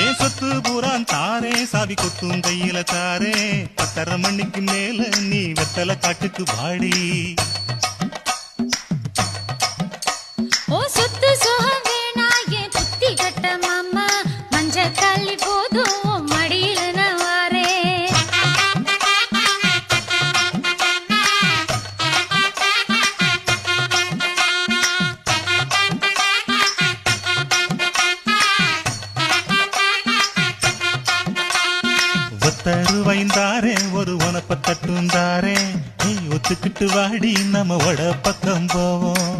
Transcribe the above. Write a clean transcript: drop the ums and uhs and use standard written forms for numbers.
ஏன் சொத்து பூரான் தாரே சாவி கொத்தும் கையில தாரே 10:30 மணிக்கு மேல நீ வெத்தல காட்டுக்கு வாடி ஓ சொத்து சுகம் வேணா என் புத்தி கட்ட மாமா மஞ்ச தள்ளி போதும் மடியில நான் வாரேன் ஒத்தருவைந்தாரே ஒரு உனப்ப தட்டுந்தாரே நீ ஒத்துக்கிட்டு வாடி நம்ம வட பக்கம் போவோம்